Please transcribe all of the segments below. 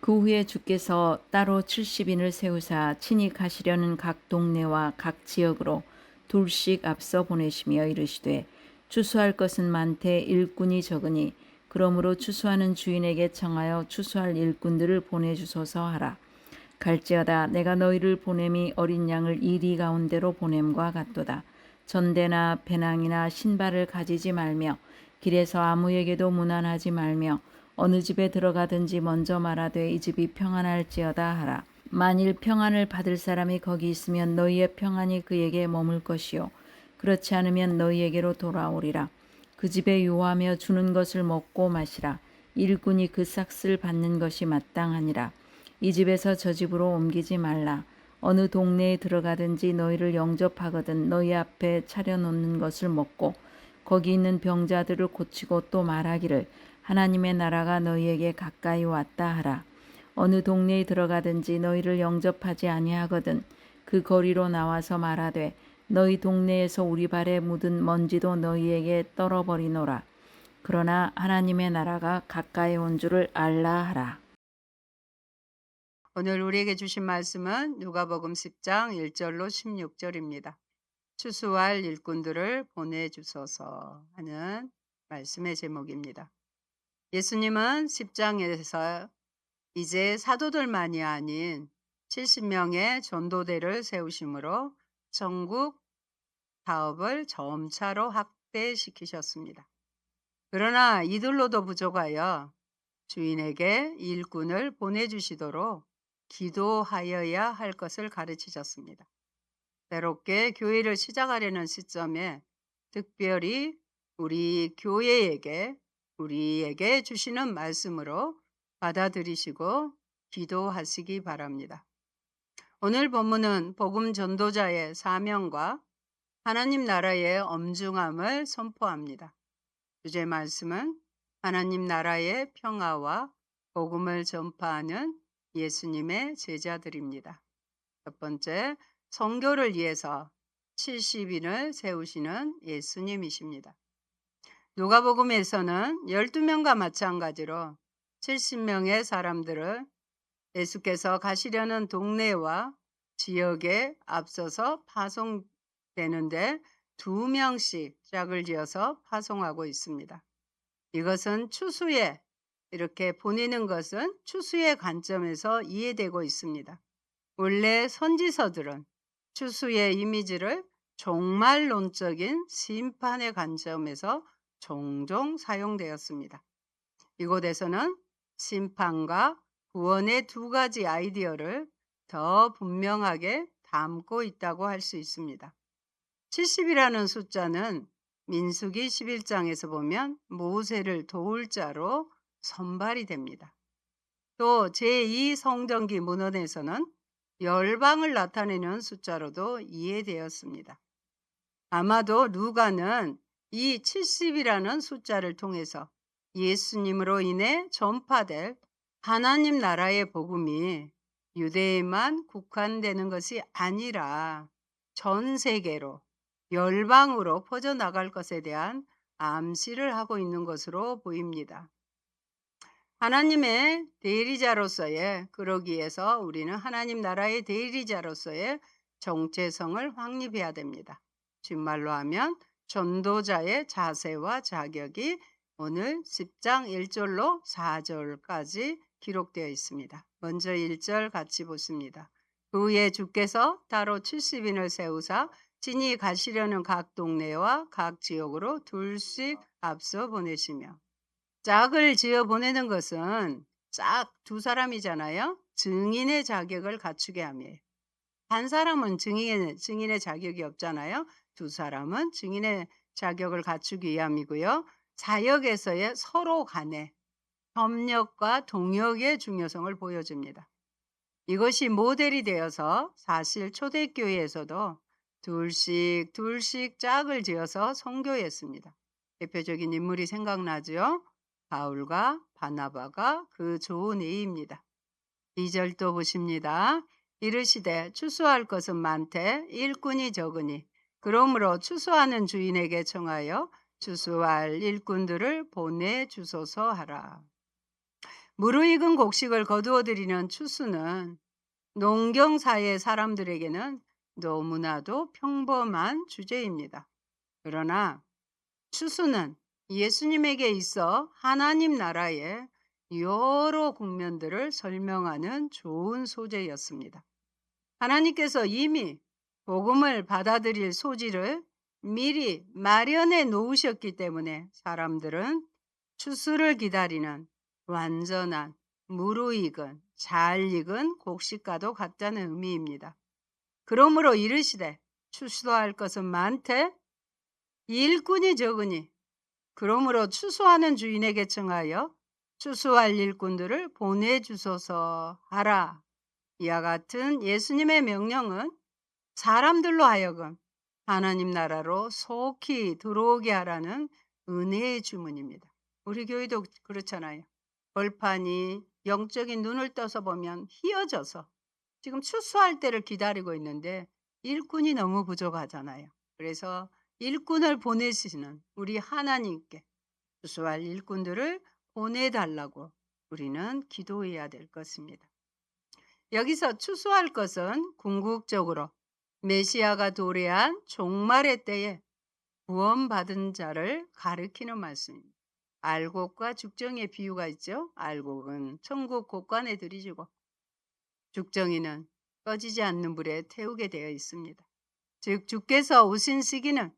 그 후에 주께서 따로 70인을 세우사 친히 가시려는 각 동네와 각 지역으로 둘씩 앞서 보내시며 이르시되 추수할 것은 많되 일꾼이 적으니 그러므로 추수하는 주인에게 청하여 추수할 일꾼들을 보내주소서 하라. 갈지어다 내가 너희를 보냄이 어린 양을 이리 가운데로 보냄과 같도다. 전대나 배낭이나 신발을 가지지 말며 길에서 아무에게도 문안하지 말며 어느 집에 들어가든지 먼저 말하되 이 집이 평안할지어다 하라. 만일 평안을 받을 사람이 거기 있으면 너희의 평안이 그에게 머물 것이요 그렇지 않으면 너희에게로 돌아오리라. 그 집에 요하며 주는 것을 먹고 마시라. 일꾼이 그 삭슬 받는 것이 마땅하니라. 이 집에서 저 집으로 옮기지 말라. 어느 동네에 들어가든지 너희를 영접하거든 너희 앞에 차려놓는 것을 먹고 거기 있는 병자들을 고치고 또 말하기를 하나님의 나라가 너희에게 가까이 왔다 하라. 어느 동네에 들어가든지 너희를 영접하지 아니하거든 그 거리로 나와서 말하되 너희 동네에서 우리 발에 묻은 먼지도 너희에게 떨어버리노라. 그러나 하나님의 나라가 가까이 온 줄을 알라 하라. 오늘 우리에게 주신 말씀은 누가복음 10장 1절로 16절입니다. 추수할 일꾼들을 보내주소서 하는 말씀의 제목입니다. 예수님은 10장에서 이제 사도들만이 아닌 70명의 전도대를 세우심으로 전국 사업을 점차로 확대시키셨습니다. 그러나 이들로도 부족하여 주인에게 일꾼을 보내주시도록 기도하여야 할 것을 가르치셨습니다. 새롭게 교회를 시작하려는 시점에 특별히 우리 교회에게 우리에게 주시는 말씀으로 받아들이시고 기도하시기 바랍니다. 오늘 본문은 복음 전도자의 사명과 하나님 나라의 엄중함을 선포합니다. 주제 말씀은 하나님 나라의 평화와 복음을 전파하는 예수님의 제자들입니다. 첫 번째, 선교를 위해서 70인을 세우시는 예수님이십니다. 누가복음에서는 12명과 마찬가지로 70명의 사람들을 예수께서 가시려는 동네와 지역에 앞서서 파송되는데 2명씩 짝을 지어서 파송하고 있습니다. 이것은 추수에 이렇게 보내는 것은 추수의 관점에서 이해되고 있습니다. 원래 선지서들은 추수의 이미지를 종말론적인 심판의 관점에서 종종 사용되었습니다. 이곳에서는 심판과 구원의 두 가지 아이디어를 더 분명하게 담고 있다고 할 수 있습니다. 70이라는 숫자는 민수기 11장에서 보면 모세를 도울 자로 선발이 됩니다. 또 제2성전기 문헌에서는 열방을 나타내는 숫자로도 이해되었습니다. 아마도 누가는 이 70이라는 숫자를 통해서 예수님으로 인해 전파될 하나님 나라의 복음이 유대에만 국한되는 것이 아니라 전 세계로 열방으로 퍼져나갈 것에 대한 암시를 하고 있는 것으로 보입니다. 하나님의 대리자로서의 그러기 위해서 우리는 하나님 나라의 대리자로서의 정체성을 확립해야 됩니다. 뒷말로 하면 전도자의 자세와 자격이 오늘 10장 1절로 4절까지 기록되어 있습니다. 먼저 1절 같이 보십니다. 그 후에 주께서 따로 70인을 세우사 친히 가시려는 각 동네와 각 지역으로 둘씩 앞서 보내시며 짝을 지어 보내는 것은 짝 두 사람이잖아요. 증인의 자격을 갖추게 함이에요. 한 사람은 증인의 자격이 없잖아요. 두 사람은 증인의 자격을 갖추기 위함이고요. 사역에서의 서로 간의 협력과 동역의 중요성을 보여줍니다. 이것이 모델이 되어서 사실 초대교회에서도 둘씩 짝을 지어서 선교했습니다. 대표적인 인물이 생각나죠? 바울과 바나바가 그 좋은 예입니다. 2절도 보십니다. 이르시되 추수할 것은 많되 일꾼이 적으니 그러므로 추수하는 주인에게 청하여 추수할 일꾼들을 보내주소서 하라. 무르익은 곡식을 거두어 들이는 추수는 농경사의 사람들에게는 너무나도 평범한 주제입니다. 그러나 추수는 예수님에게 있어 하나님 나라의 여러 국면들을 설명하는 좋은 소재였습니다. 하나님께서 이미 복음을 받아들일 소지를 미리 마련해 놓으셨기 때문에 사람들은 추수를 기다리는 완전한 무르익은 잘 익은 곡식과도 같다는 의미입니다. 그러므로 이르시되 추수할 것은 많되 일꾼이 적으니 그러므로 추수하는 주인에게 청하여 추수할 일꾼들을 보내주소서 하라. 이와 같은 예수님의 명령은 사람들로 하여금 하나님 나라로 속히 들어오게 하라는 은혜의 주문입니다. 우리 교회도 그렇잖아요. 벌판이 영적인 눈을 떠서 보면 휘어져서 지금 추수할 때를 기다리고 있는데 일꾼이 너무 부족하잖아요. 그래서 일꾼을 보내시는 우리 하나님께 추수할 일꾼들을 보내달라고 우리는 기도해야 될 것입니다. 여기서 추수할 것은 궁극적으로 메시아가 도래한 종말의 때에 구원받은 자를 가리키는 말씀입니다. 알곡과 죽정이의 비유가 있죠. 알곡은 천국 곳간에 들이주고 죽정이는 꺼지지 않는 불에 태우게 되어 있습니다. 즉 주께서 오신 시기는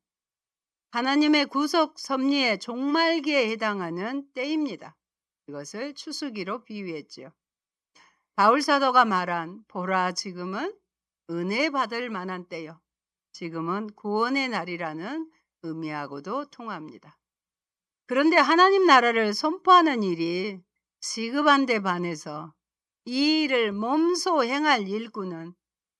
하나님의 구속 섭리의 종말기에 해당하는 때입니다. 이것을 추수기로 비유했지요. 바울 사도가 말한 보라 지금은 은혜 받을 만한 때요. 지금은 구원의 날이라는 의미하고도 통합니다. 그런데 하나님 나라를 선포하는 일이 시급한 데 반해서 이 일을 몸소 행할 일꾼은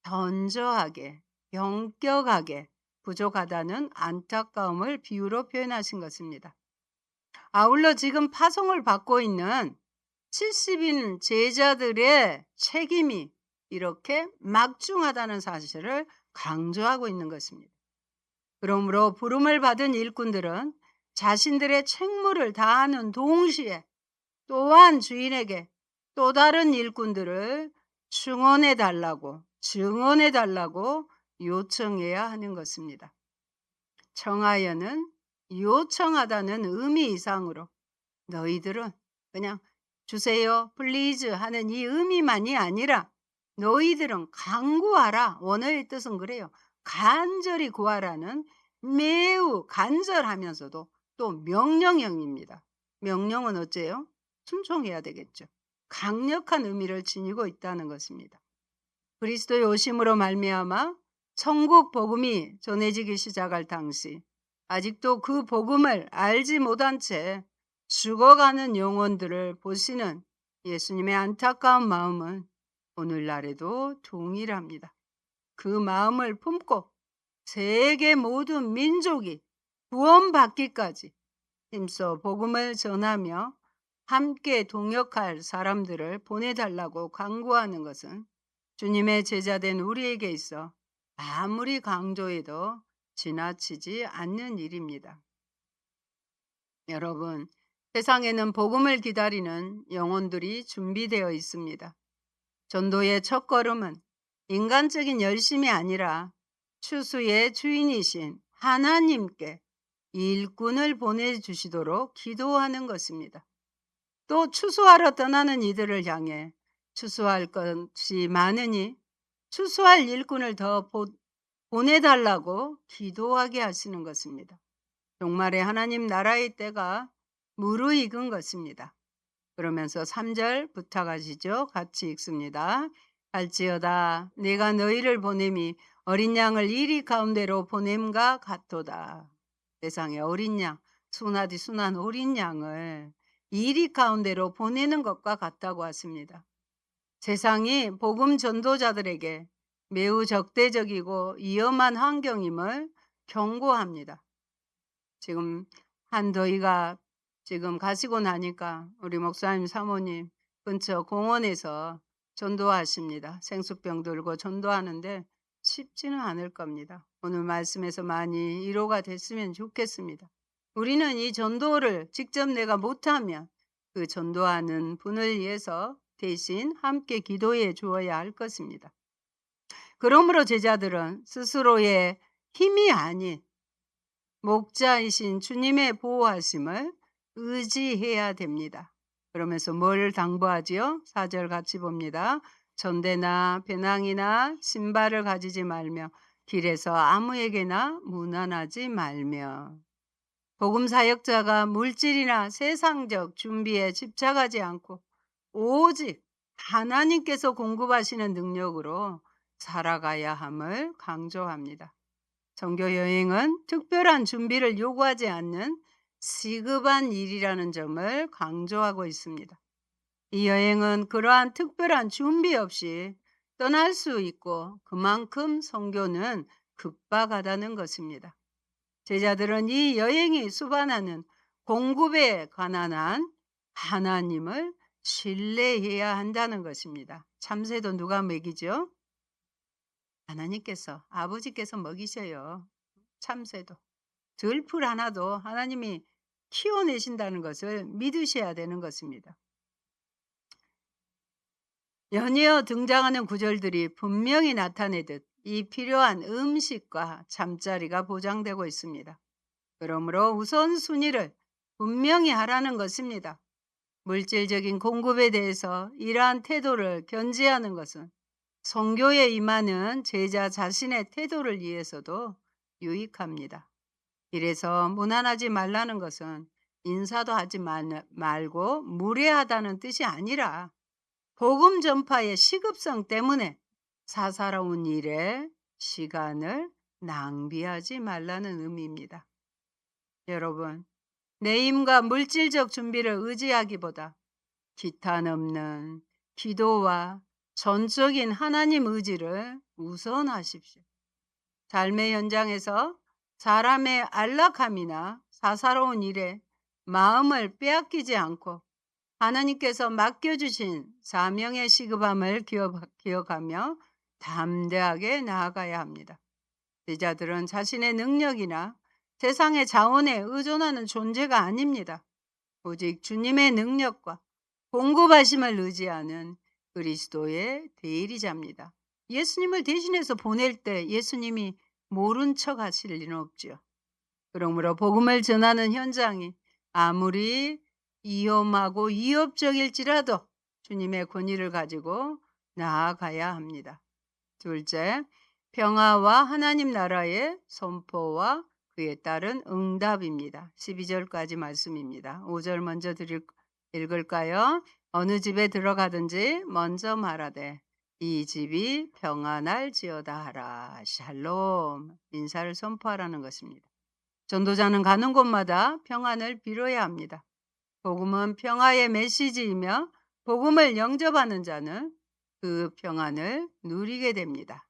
견저하게, 영격하게 부족하다는 안타까움을 비유로 표현하신 것입니다. 아울러 지금 파송을 받고 있는 70인 제자들의 책임이 이렇게 막중하다는 사실을 강조하고 있는 것입니다. 그러므로 부름을 받은 일꾼들은 자신들의 책무를 다하는 동시에 또한 주인에게 또 다른 일꾼들을 증언해 달라고 요청해야 하는 것입니다. 청하여는 요청하다는 의미 이상으로 너희들은 그냥 주세요, 플리즈 하는 이 의미만이 아니라 너희들은 간구하라. 원어의 뜻은 그래요. 간절히 구하라는 매우 간절하면서도 또 명령형입니다. 명령은 어째요? 순종해야 되겠죠. 강력한 의미를 지니고 있다는 것입니다. 그리스도의 오심으로 말미암아 천국 복음이 전해지기 시작할 당시 아직도 그 복음을 알지 못한 채 죽어가는 영혼들을 보시는 예수님의 안타까운 마음은 오늘날에도 동일합니다. 그 마음을 품고 세계 모든 민족이 구원받기까지 힘써 복음을 전하며 함께 동역할 사람들을 보내달라고 간구하는 것은 주님의 제자된 우리에게 있어 아무리 강조해도 지나치지 않는 일입니다. 여러분, 세상에는 복음을 기다리는 영혼들이 준비되어 있습니다. 전도의 첫걸음은 인간적인 열심이 아니라 추수의 주인이신 하나님께 일꾼을 보내주시도록 기도하는 것입니다. 또 추수하러 떠나는 이들을 향해 추수할 것이 많으니 추수할 일꾼을 더 보내달라고 기도하게 하시는 것입니다. 종말의 하나님 나라의 때가 무르익은 것입니다. 그러면서 3절 부탁하시죠. 같이 읽습니다. 할지어다 내가 너희를 보냄이 어린 양을 이리 가운데로 보냄과 같도다. 세상에 어린 양, 순하디 순한 어린 양을 이리 가운데로 보내는 것과 같다고 하십니다. 세상이 복음 전도자들에게 매우 적대적이고 위험한 환경임을 경고합니다. 지금 한더위가 지금 가시고 나니까 우리 목사님 사모님 근처 공원에서 전도하십니다. 생수병 들고 전도하는데 쉽지는 않을 겁니다. 오늘 말씀에서 많이 위로가 됐으면 좋겠습니다. 우리는 이 전도를 직접 내가 못하면 그 전도하는 분을 위해서 대신 함께 기도해 주어야 할 것입니다. 그러므로 제자들은 스스로의 힘이 아닌 목자이신 주님의 보호하심을 의지해야 됩니다. 그러면서 뭘 당부하지요? 4절 같이 봅니다. 전대나 배낭이나 신발을 가지지 말며 길에서 아무에게나 무난하지 말며. 복음 사역자가 물질이나 세상적 준비에 집착하지 않고 오직 하나님께서 공급하시는 능력으로 살아가야 함을 강조합니다. 선교 여행은 특별한 준비를 요구하지 않는 시급한 일이라는 점을 강조하고 있습니다. 이 여행은 그러한 특별한 준비 없이 떠날 수 있고 그만큼 선교는 급박하다는 것입니다. 제자들은 이 여행이 수반하는 공급에 관한 하나님을 신뢰해야 한다는 것입니다. 참새도 누가 먹이죠? 하나님께서, 아버지께서 먹이셔요. 참새도. 들풀 하나도 하나님이 키워내신다는 것을 믿으셔야 되는 것입니다. 연이어 등장하는 구절들이 분명히 나타내듯 이 필요한 음식과 잠자리가 보장되고 있습니다. 그러므로 우선순위를 분명히 하라는 것입니다. 물질적인 공급에 대해서 이러한 태도를 견지하는 것은 선교에 임하는 제자 자신의 태도를 위해서도 유익합니다. 이래서 무난하지 말라는 것은 인사도 하지 말고 무례하다는 뜻이 아니라 복음 전파의 시급성 때문에 사사로운 일에 시간을 낭비하지 말라는 의미입니다. 여러분, 내 힘과 물질적 준비를 의지하기보다 기탄 없는 기도와 전적인 하나님 의지를 우선하십시오. 삶의 현장에서 사람의 안락함이나 사사로운 일에 마음을 빼앗기지 않고 하나님께서 맡겨주신 사명의 시급함을 기억하며 담대하게 나아가야 합니다. 제자들은 자신의 능력이나 세상의 자원에 의존하는 존재가 아닙니다. 오직 주님의 능력과 공급하심을 의지하는 그리스도의 대리자입니다. 예수님을 대신해서 보낼 때 예수님이 모른 척 하실 리는 없죠. 그러므로 복음을 전하는 현장이 아무리 위험하고 위협적일지라도 주님의 권위를 가지고 나아가야 합니다. 둘째, 평화와 하나님 나라의 선포와 그에 따른 응답입니다. 12절까지 말씀입니다. 5절 먼저 읽을까요? 어느 집에 들어가든지 먼저 말하되 이 집이 평안할지어다 하라. 샬롬. 인사를 선포하라는 것입니다. 전도자는 가는 곳마다 평안을 빌어야 합니다. 복음은 평화의 메시지이며 복음을 영접하는 자는 그 평안을 누리게 됩니다.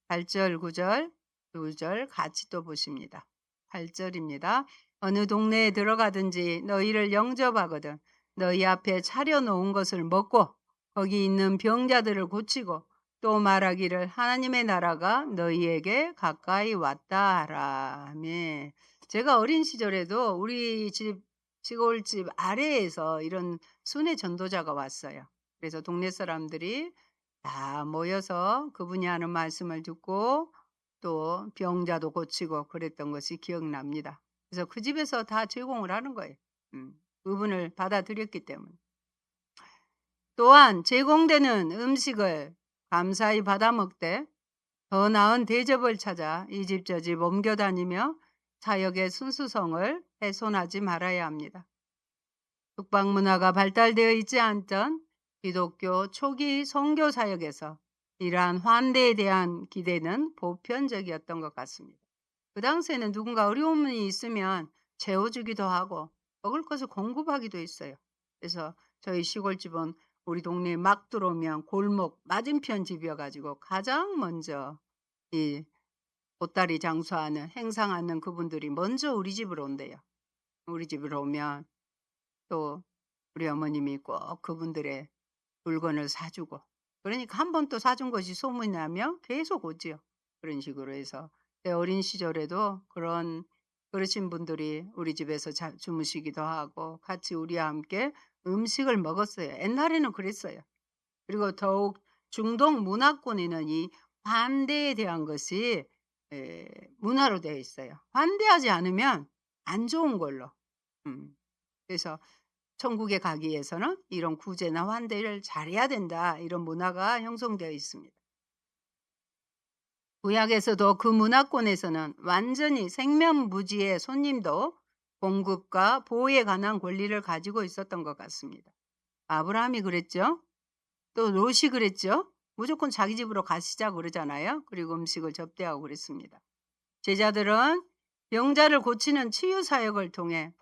8절, 9절, 2절 같이 또 보십니다. 8절입니다. 어느 동네에 들어가든지 너희를 영접하거든 너희 앞에 차려놓은 것을 먹고 거기 있는 병자들을 고치고 또 말하기를 하나님의 나라가 너희에게 가까이 왔다 하라. 아멘. 제가 어린 시절에도 우리 집 시골집 아래에서 이런 순회 전도자가 왔어요. 그래서 동네 사람들이 다 모여서 그분이 하는 말씀을 듣고 또 병자도 고치고 그랬던 것이 기억납니다. 그래서 그 집에서 다 제공을 하는 거예요. 그분을 받아들였기 때문에. 또한 제공되는 음식을 감사히 받아 먹되 더 나은 대접을 찾아 이 집 저 집 옮겨 다니며 사역의 순수성을 훼손하지 말아야 합니다. 북방 문화가 발달되어 있지 않던 기독교 초기 선교 사역에서 이러한 환대에 대한 기대는 보편적이었던 것 같습니다. 그 당시에는 누군가 어려움이 있으면 재워주기도 하고 먹을 것을 공급하기도 했어요. 그래서 저희 시골집은 우리 동네에 막 들어오면 골목 맞은편 집이어가지고 가장 먼저 이 보따리 장수하는 행상하는 그분들이 먼저 우리 집으로 온대요. 우리 집으로 오면 또 우리 어머님이 꼭 그분들의 물건을 사주고 그러니까 한 번 또 사준 것이 소문이 나면 계속 오지요. 그런 식으로 해서 제 어린 시절에도 그러신 분들이 우리 집에서 주무시기도 하고 같이 우리와 함께 음식을 먹었어요. 옛날에는 그랬어요. 그리고 더욱 중동 문화권에는 이 반대에 대한 것이 에 문화로 되어 있어요. 반대하지 않으면 안 좋은 걸로. 음. 그래서 천국에 가기 위해서는 이런 구제나 환대를 잘해야 된다. 이런 문화가 형성되어 있습니다. 구약에서도 그 문화권에서는 완전히 생면무지의 손님도 공급과 보호에 관한 권리를 가지고 있었던 것 같습니다. 아브라함이 그랬죠. 또 롯이 그랬죠. 무조건 자기 집으로 가시자고 그러잖아요. 그리고 음식을 접대하고 그랬습니다. 제자들은 병자를 고치는 치유 사역을 통해,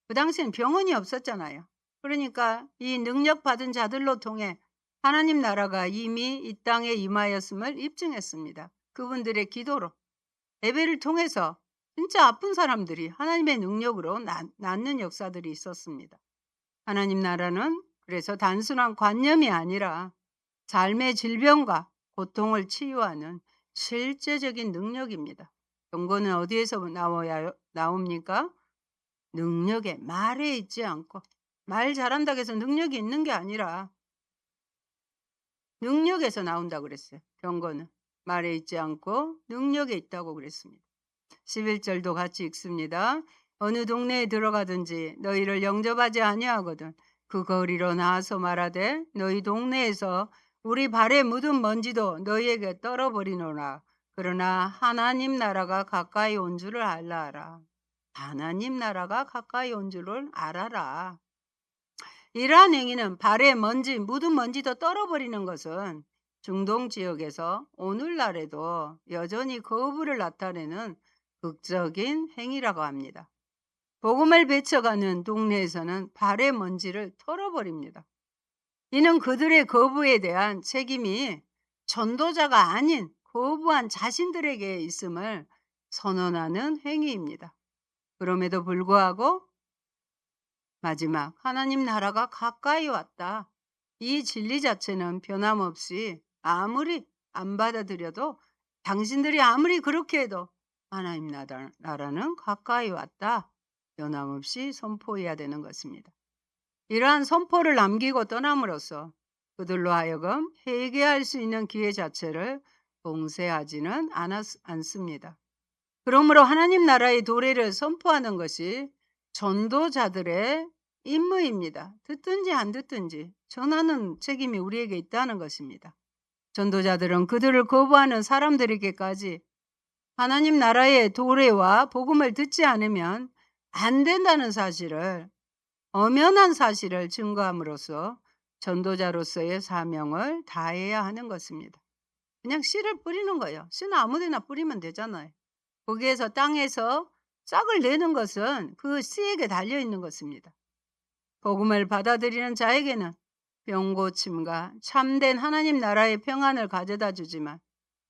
그 당시엔 병원이 없었잖아요. 그러니까 이 능력 받은 자들로 통해 하나님 나라가 이미 이 땅에 임하였음을 입증했습니다. 그분들의 기도로, 예배를 통해서 진짜 아픈 사람들이 하나님의 능력으로 낫는 역사들이 있었습니다. 하나님 나라는 그래서 단순한 관념이 아니라 삶의 질병과 고통을 치유하는 실제적인 능력입니다. 경고는 어디에서 나옵니까? 능력에, 말에 있지 않고, 말 잘한다고 해서 능력이 있는 게 아니라 능력에서 나온다고 그랬어요. 경고는 말에 있지 않고 능력에 있다고 그랬습니다. 11절도 같이 읽습니다. 어느 동네에 들어가든지 너희를 영접하지 아니하거든 그 거리로 나와서 말하되 너희 동네에서 우리 발에 묻은 먼지도 너희에게 떨어버리노라. 그러나 하나님 나라가 가까이 온 줄을 알라. 하나님 나라가 가까이 온 줄을 알아라. 이러한 행위는 발에 먼지, 묻은 먼지도 떨어버리는 것은 중동 지역에서 오늘날에도 여전히 거부를 나타내는 극적인 행위라고 합니다. 복음을 배쳐가는 동네에서는 발의 먼지를 털어버립니다. 이는 그들의 거부에 대한 책임이 전도자가 아닌 거부한 자신들에게 있음을 선언하는 행위입니다. 그럼에도 불구하고 마지막 하나님 나라가 가까이 왔다. 이 진리 자체는 변함없이 아무리 안 받아들여도, 당신들이 아무리 그렇게 해도 하나님 나라는 가까이 왔다. 변함없이 선포해야 되는 것입니다. 이러한 선포를 남기고 떠남으로써 그들로 하여금 회개할 수 있는 기회 자체를 봉쇄하지는 않습니다. 그러므로 하나님 나라의 도래를 선포하는 것이 전도자들의 임무입니다. 듣든지 안 듣든지 전하는 책임이 우리에게 있다는 것입니다. 전도자들은 그들을 거부하는 사람들에게까지 하나님 나라의 도래와 복음을 듣지 않으면 안 된다는 사실을, 엄연한 사실을 증거함으로써 전도자로서의 사명을 다해야 하는 것입니다. 그냥 씨를 뿌리는 거예요. 씨는 아무데나 뿌리면 되잖아요. 거기에서 땅에서 싹을 내는 것은 그 씨에게 달려 있는 것입니다. 복음을 받아들이는 자에게는 병고침과 참된 하나님 나라의 평안을 가져다 주지만,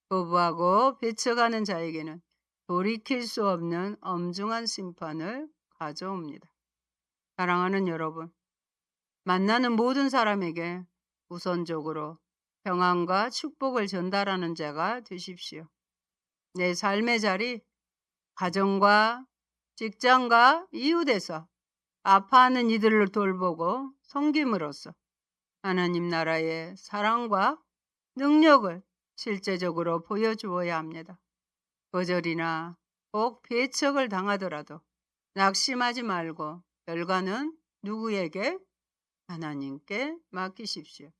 거부하고 배척하는 자에게는 돌이킬 수 없는 엄중한 심판을 가져옵니다. 사랑하는 여러분, 만나는 모든 사람에게 우선적으로 평안과 축복을 전달하는 자가 되십시오. 내 삶의 자리, 가정과 직장과 이웃에서 아파하는 이들을 돌보고 섬김으로써 하나님 나라의 사랑과 능력을 실제적으로 보여주어야 합니다. 거절이나 꼭 배척을 당하더라도 낙심하지 말고 결과는 누구에게? 하나님께 맡기십시오.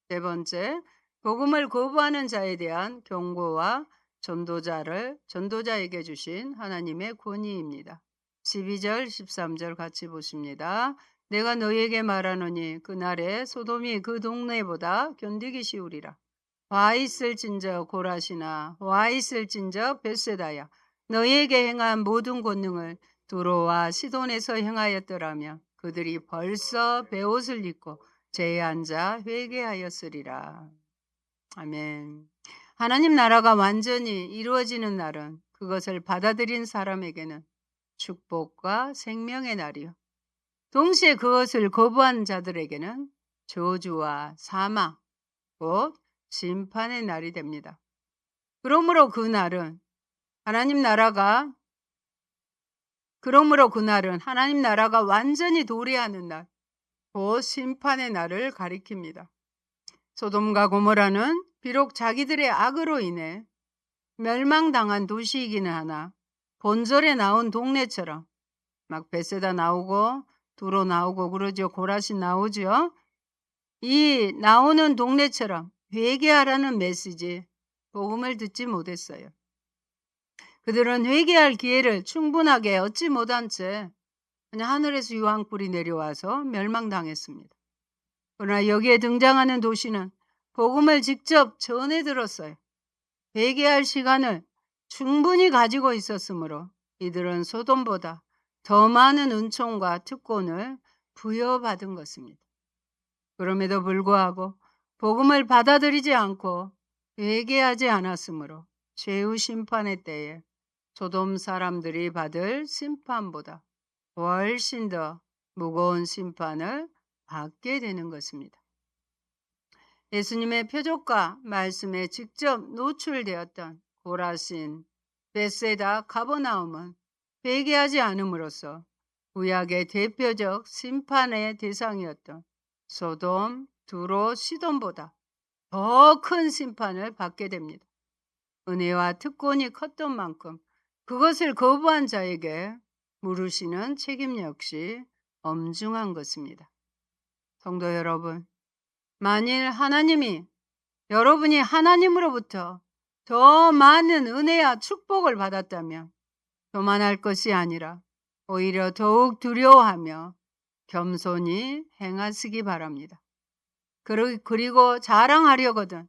세 번째, 복음을 거부하는 자에 대한 경고와 전도자에게 주신 하나님의 권위입니다. 12절, 13절 같이 보십니다. 내가 너희에게 말하노니 그날에 소돔이 그 동네보다 견디기 쉬우리라. 와 있을진저 고라시나 와 있을진저 벳세다야 너희에게 행한 모든 권능을 두로와 시돈에서 행하였더라면 그들이 벌써 베옷을 입고 제에 앉아 회개하였으리라. 아멘. 하나님 나라가 완전히 이루어지는 날은 그것을 받아들인 사람에게는 축복과 생명의 날이요, 동시에 그것을 거부한 자들에게는 저주와 사망, 곧 심판의 날이 됩니다. 그러므로 그날은 하나님 나라가 완전히 도래하는 날, 곧 심판의 날을 가리킵니다. 소돔과 고모라는 비록 자기들의 악으로 인해 멸망당한 도시이기는 하나 본절에 나온 동네처럼 막 베세다 나오고 두로 나오고 그러죠. 고라신 나오죠. 이 나오는 동네처럼 회개하라는 메시지, 복음을 듣지 못했어요. 그들은 회개할 기회를 충분하게 얻지 못한 채 그냥 하늘에서 유황불이 내려와서 멸망당했습니다. 그러나 여기에 등장하는 도시는 복음을 직접 전해 들었어요. 회개할 시간을 충분히 가지고 있었으므로 이들은 소돔보다 더 많은 은총과 특권을 부여받은 것입니다. 그럼에도 불구하고 복음을 받아들이지 않고 회개하지 않았으므로 최후 심판의 때에 소돔 사람들이 받을 심판보다 훨씬 더 무거운 심판을 받게 되는 것입니다. 예수님의 표적과 말씀에 직접 노출되었던 고라신, 베세다, 가버나움은 회개하지 않음으로써 구약의 대표적 심판의 대상이었던 소돔, 두로, 시돈보다 더 큰 심판을 받게 됩니다. 은혜와 특권이 컸던 만큼 그것을 거부한 자에게 물으시는 책임 역시 엄중한 것입니다. 성도 여러분, 만일 여러분이 하나님으로부터 더 많은 은혜와 축복을 받았다면 교만할 것이 아니라 오히려 더욱 두려워하며 겸손히 행하시기 바랍니다. 그리고 자랑하려거든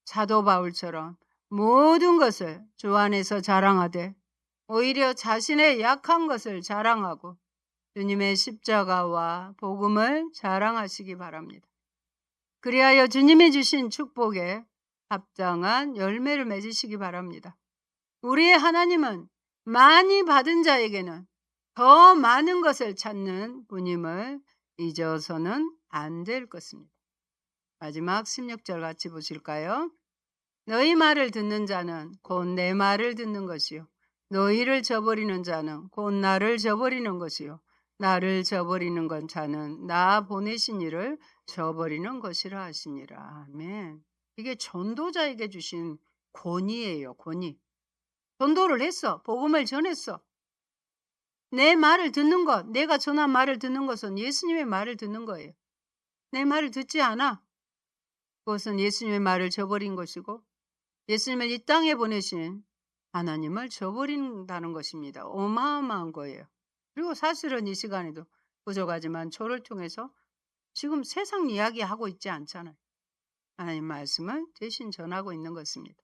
사도 바울처럼 모든 것을 주 안에서 자랑하되 오히려 자신의 약한 것을 자랑하고 주님의 십자가와 복음을 자랑하시기 바랍니다. 그리하여 주님이 주신 축복에 합당한 열매를 맺으시기 바랍니다. 우리의 하나님은 많이 받은 자에게는 더 많은 것을 찾는 분임을 잊어서는 안 될 것입니다. 마지막 16절 같이 보실까요? 너희 말을 듣는 자는 곧 내 말을 듣는 것이요 너희를 저버리는 자는 곧 나를 저버리는 것이요 나를 저버리는 건 자는 나 보내신 이를 저버리는 것이라 하시니라. 아멘. 이게 전도자에게 주신 권위예요. 권위. 전도를 했어. 복음을 전했어. 내 말을 듣는 것, 내가 전한 말을 듣는 것은 예수님의 말을 듣는 거예요. 내 말을 듣지 않아. 그것은 예수님의 말을 저버린 것이고 예수님을 이 땅에 보내신 하나님을 저버린다는 것입니다. 어마어마한 거예요. 그리고 사실은 이 시간에도 부족하지만 저를 통해서 지금 세상 이야기하고 있지 않잖아요. 하나님 말씀을 대신 전하고 있는 것입니다.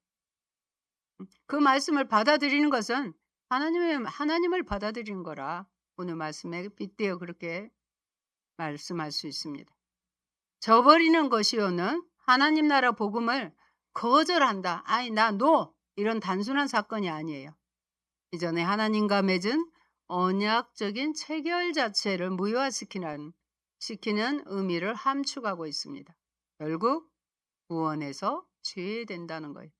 그 말씀을 받아들이는 것은 하나님을 받아들이는 거라 오늘 말씀에 빗대어 그렇게 말씀할 수 있습니다. 저버리는 것이요는 하나님 나라 복음을 거절한다. 이런 단순한 사건이 아니에요. 이전에 하나님과 맺은 언약적인 체결 자체를 무효화시키는 의미를 함축하고 있습니다. 결국 구원에서 제외된다는 거예요.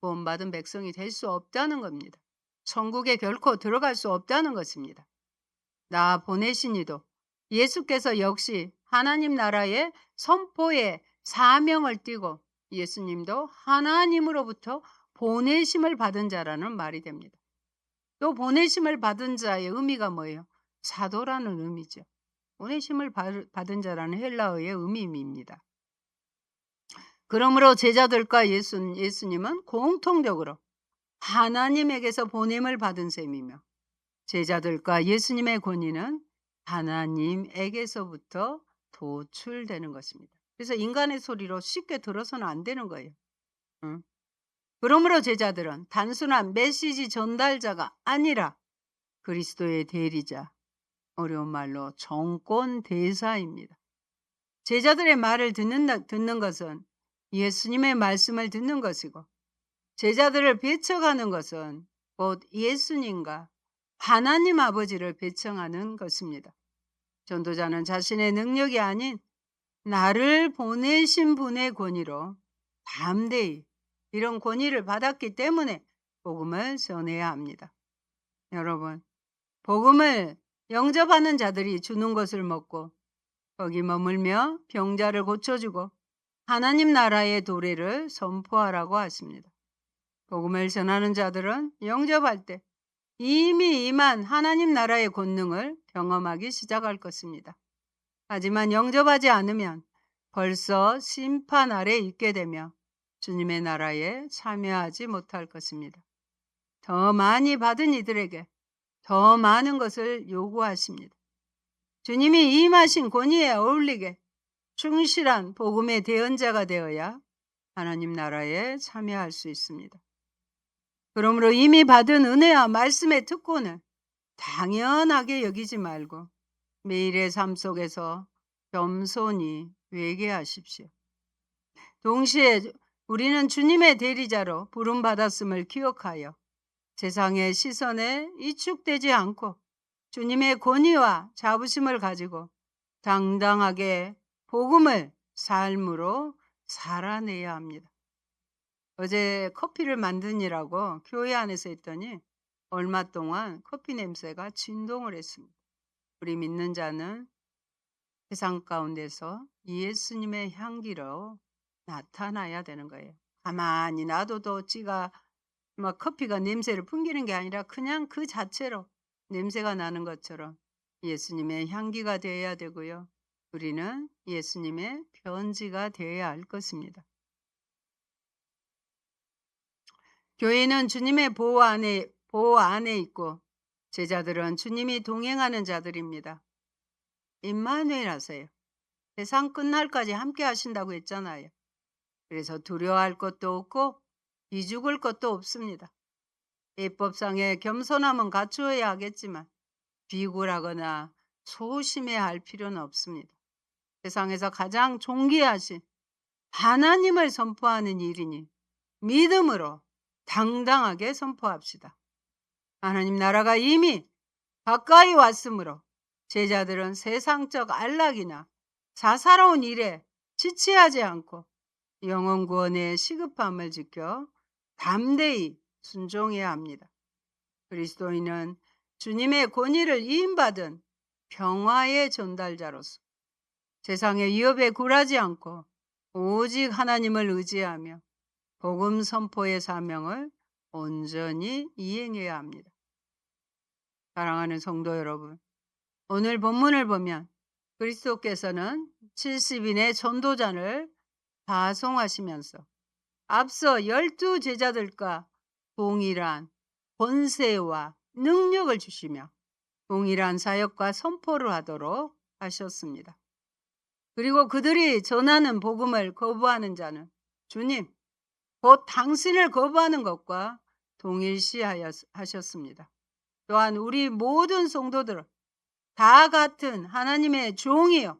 구원받은 백성이 될 수 없다는 겁니다. 천국에 결코 들어갈 수 없다는 것입니다. 나 보내신 이도 예수께서 역시 하나님 나라의 선포의 사명을 띠고 예수님도 하나님으로부터 보내심을 받은 자라는 말이 됩니다. 또 보내심을 받은 자의 의미가 뭐예요? 사도라는 의미죠. 보내심을 받은 자라는 헬라어의 의미입니다. 그러므로 제자들과 예수님은 공통적으로 하나님에게서 보냄을 받은 셈이며 제자들과 예수님의 권위는 하나님에게서부터 도출되는 것입니다. 그래서 인간의 소리로 쉽게 들어서는 안 되는 거예요. 그러므로 제자들은 단순한 메시지 전달자가 아니라 그리스도의 대리자, 어려운 말로 정권 대사입니다. 제자들의 말을 듣는 것은 예수님의 말씀을 듣는 것이고 제자들을 배척하는 것은 곧 예수님과 하나님 아버지를 배척하는 것입니다. 전도자는 자신의 능력이 아닌 나를 보내신 분의 권위로 담대히 이런 권위를 받았기 때문에 복음을 전해야 합니다. 여러분, 복음을 영접하는 자들이 주는 것을 먹고 거기 머물며 병자를 고쳐주고 하나님 나라의 도래를 선포하라고 하십니다. 복음을 전하는 자들은 영접할 때 이미 임한 하나님 나라의 권능을 경험하기 시작할 것입니다. 하지만 영접하지 않으면 벌써 심판 아래 있게 되며 주님의 나라에 참여하지 못할 것입니다. 더 많이 받은 이들에게 더 많은 것을 요구하십니다. 주님이 임하신 권위에 어울리게 충실한 복음의 대언자가 되어야 하나님 나라에 참여할 수 있습니다. 그러므로 이미 받은 은혜와 말씀의 특권을 당연하게 여기지 말고 매일의 삶 속에서 겸손히 회개하십시오. 동시에 우리는 주님의 대리자로 부름받았음을 기억하여 세상의 시선에 이축되지 않고 주님의 권위와 자부심을 가지고 당당하게 복음을 삶으로 살아내야 합니다. 어제 커피를 만드니라고 교회 안에서 했더니 얼마 동안 커피 냄새가 진동을 했습니다. 우리 믿는 자는 세상 가운데서 예수님의 향기로 나타나야 되는 거예요. 가만히 놔둬도 지가 막 커피가 냄새를 풍기는 게 아니라 그냥 그 자체로 냄새가 나는 것처럼 예수님의 향기가 되어야 되고요. 우리는 예수님의 편지가 되어야 할 것입니다. 교회는 주님의 보호 안에 있고 제자들은 주님이 동행하는 자들입니다. 임마누엘 하세요. 세상 끝날까지 함께 하신다고 했잖아요. 그래서 두려워할 것도 없고 기죽을 것도 없습니다. 예법상의 겸손함은 갖추어야 하겠지만 비굴하거나 소심해야 할 필요는 없습니다. 세상에서 가장 존귀하신 하나님을 선포하는 일이니 믿음으로 당당하게 선포합시다. 하나님 나라가 이미 가까이 왔으므로 제자들은 세상적 안락이나 사사로운 일에 지체하지 않고 영혼 구원의 시급함을 지켜 담대히 순종해야 합니다. 그리스도인은 주님의 권위를 이임받은 평화의 전달자로서 세상의 위협에 굴하지 않고 오직 하나님을 의지하며 복음 선포의 사명을 온전히 이행해야 합니다. 사랑하는 성도 여러분, 오늘 본문을 보면 그리스도께서는 70인의 전도자를 파송하시면서 앞서 12 제자들과 동일한 권세와 능력을 주시며 동일한 사역과 선포를 하도록 하셨습니다. 그리고 그들이 전하는 복음을 거부하는 자는 주님, 곧 당신을 거부하는 것과 동일시하셨습니다. 또한 우리 모든 성도들은 다 같은 하나님의 종이요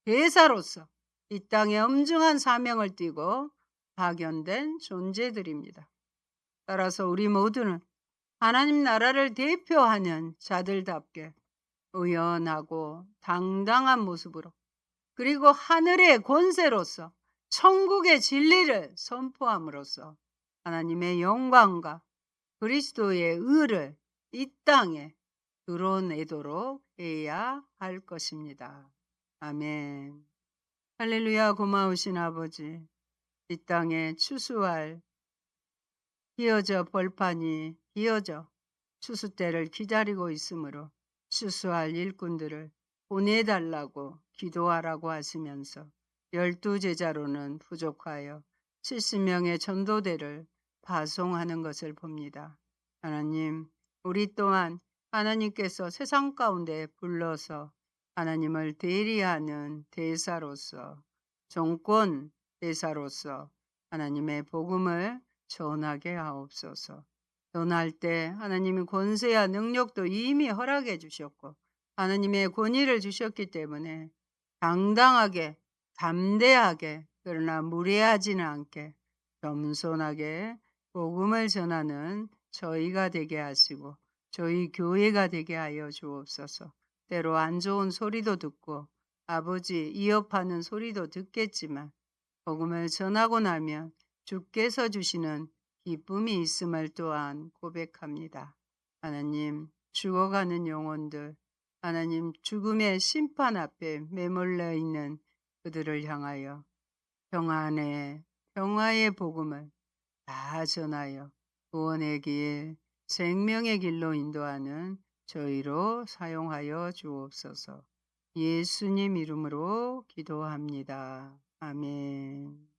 대사로서 이 땅에 엄중한 사명을 띠고 파견된 존재들입니다. 따라서 우리 모두는 하나님 나라를 대표하는 자들답게 의연하고 당당한 모습으로 그리고 하늘의 권세로서 천국의 진리를 선포함으로써 하나님의 영광과 그리스도의 의를 이 땅에 드러내도록 해야 할 것입니다. 아멘. 할렐루야. 고마우신 아버지, 이 땅에 추수할 휘어져 벌판이 휘어져 추수 때를 기다리고 있으므로 추수할 일꾼들을 보내달라고 기도하라고 하시면서 12 제자로는 부족하여 70명의 전도대를 파송하는 것을 봅니다. 하나님, 우리 또한 하나님께서 세상 가운데 불러서 하나님을 대리하는 대사로서 정권 대사로서 하나님의 복음을 전하게 하옵소서. 전할 때 하나님의 권세와 능력도 이미 허락해 주셨고 하나님의 권위를 주셨기 때문에 당당하게 담대하게 그러나 무례하지는 않게 겸손하게 복음을 전하는 저희가 되게 하시고 저희 교회가 되게 하여 주옵소서. 때로 안 좋은 소리도 듣고 아버지 위협하는 소리도 듣겠지만 복음을 전하고 나면 주께서 주시는 기쁨이 있음을 또한 고백합니다. 하나님, 죽어가는 영혼들, 하나님, 죽음의 심판 앞에 매몰려 있는 그들을 향하여 평화의 복음을 다 전하여 구원의 길, 생명의 길로 인도하는 저희로 사용하여 주옵소서. 예수님 이름으로 기도합니다. 아멘.